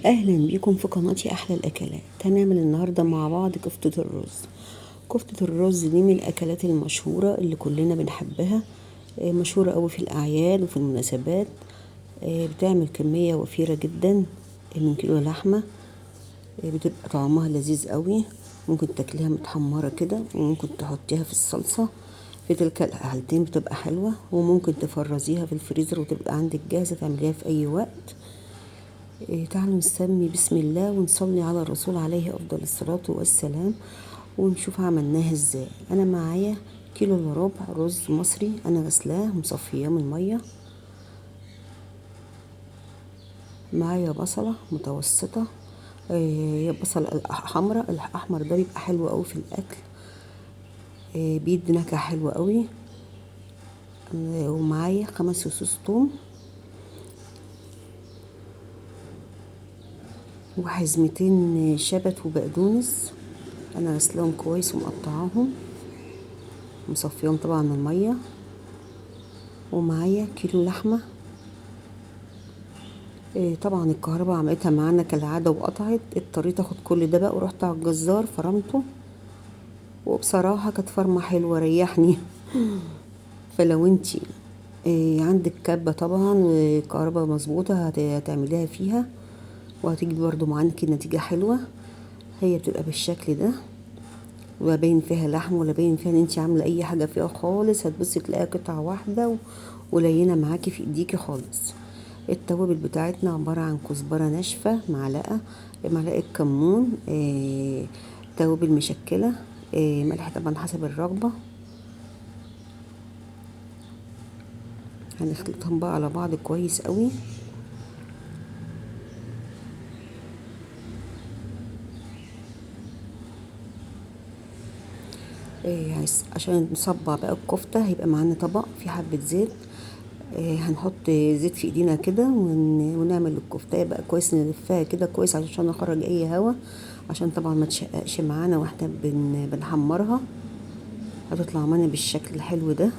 اهلا بيكم في قناتي احلى الاكلات. هنعمل النهارده مع بعض كفتة الرز. كفتة الرز دي من الاكلات المشهورة اللي كلنا بنحبها. مشهورة قوي في الاعياد وفي المناسبات. بتعمل كمية وفيرة جدا من كيلو لحمة. بتبقى طعمها لذيذ قوي. ممكن تاكليها متحمرة كده وممكن تحطيها في الصلصة. في تلك الحالتين بتبقى حلوة، وممكن تفرزيها في الفريزر وتبقى عندك جاهزة تعمليها في اي وقت. تعالوا نسمي بسم الله ونصلي على الرسول عليه أفضل الصلاة والسلام، ونشوف عملناها ازاي. أنا معايا كيلو الا ربع رز مصري، أنا غسلاه مصفياه من المية. معايا بصلة متوسطة، هي بصلة حمراء. الأحمر ده بيبقى حلو قوي في الأكل، بيدي نكهة حلوة قوي. ومعايا 5 فصوص توم، وحزمتين شبت وبقدونس. أنا غسلاهم كويس ومقطعاهم، مصفيهم طبعا من المية. ومعايا كيلو لحمة. طبعا الكهرباء عملتها معانا كالعادة وقطعت. اضطريت اخد كل ده بقى ورحت على الجزار فرمته، وبصراحة كانت فرمة حلوة ريحني. فلو انتي عندك كبة طبعا وكهرباء مظبوطة هتعمليها فيها، وهتيجي برضو معاك نتيجة حلوة. هي بتبقى بالشكل ده، ولا باين فيها لحم ولا باين فيها ان انتي عاملة اي حاجة فيها خالص. هتبصي تلاقيها قطعة واحدة ولينة معاكي في ايديكي خالص. التوابل بتاعتنا عبارة عن كزبرة ناشفة، معلقة كمون، توابل مشكلة، ملح طبعا حسب الرغبة. هنخلطهم بقى على بعض كويس قوي. عشان نصبع بقى الكفتة هيبقى معانا طبق فيه حبة زيت. هنحط زيت في ايدينا كده ونعمل الكفتة بقى كويس، نلفها كده كويس عشان نخرج اي هوا، عشان طبعا ما تشققش معانا واحنا بنحمرها. هتطلع معانا بالشكل الحلو ده.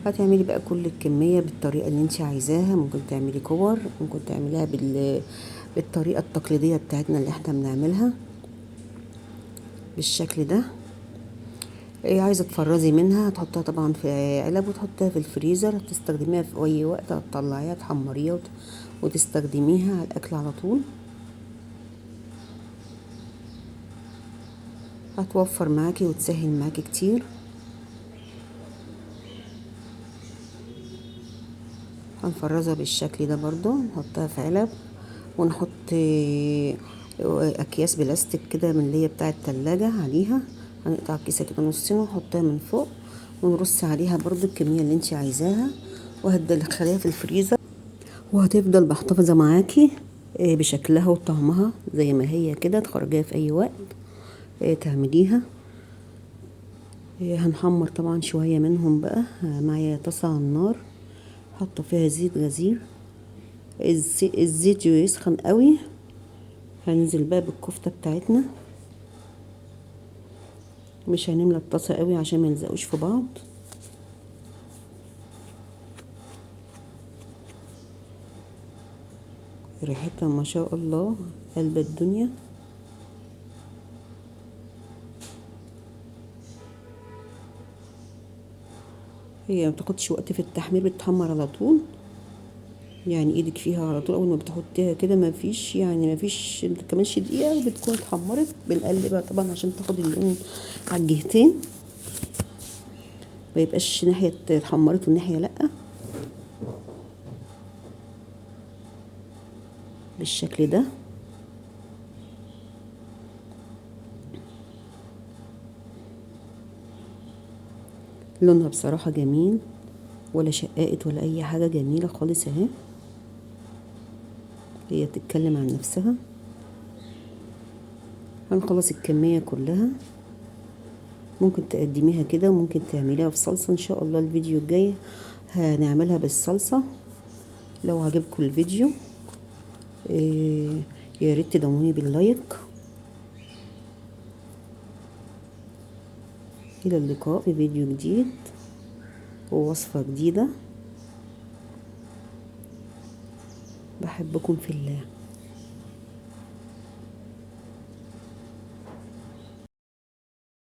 هتعملي بقى كل الكمية بالطريقة اللي انت عايزاها. ممكن تعملي كور، ممكن تعمليها بالطريقة التقليدية بتاعتنا اللي احنا بنعملها بالشكل ده. عايزة تفرزي منها هتحطها طبعا في علب وتحطها في الفريزر، هتستخدميها في اي وقت، هتطلعيها تحمريها وتستخدميها على الاكل على طول. هتوفر معاكي وتسهل معاكي كتير. هنفرزها بالشكل ده برضو، نحطها في علب ونحط اكياس بلاستيك كده من اللي هي بتاعه التلاجة عليها. هنقطع الكيسه كده نصين ونحطها من فوق، ونرص عليها برضو الكميه اللي انت عايزاها، وهتدخليها في الفريزر وهتفضل محتفظه معاكي بشكلها وطعمها زي ما هي كده. تخرجيها في اي وقت تعمليها. هنحمر طبعا شويه منهم بقى. معايا طاسه على النار، حاطه فيها زيت غزير. الزيت يسخن قوي. هننزل بقى بالكفتة بتاعتنا، مش هنملى الطاسة قوي عشان ما يلزقوش في بعض. ريحتها ما شاء الله قلب الدنيا. هي ما بتاخدش وقت في التحمير، بتتحمر على طول. يعني ايدك فيها على طول اول ما بتحطيها كده، ما فيش كمانش دقيقة وبتكون اتحمرت. بنقلبها طبعا عشان تاخد اللون على الجهتين، ما يبقاش ناحية اتحمرت والناحية لأ. بالشكل ده. لونها بصراحة جميل، ولا شققت ولا اي حاجة، جميلة خالص اهي. هي بتتكلم عن نفسها. هنخلص الكمية كلها. ممكن تقدميها كده وممكن تعمليها في صلصة ان شاء الله. الفيديو الجاي هنعملها بالصلصة. لو عجبكم الفيديو إيه يا ريت تدعموني باللايك. الى اللقاء في فيديو جديد ووصفة جديدة. بحبكم في الله.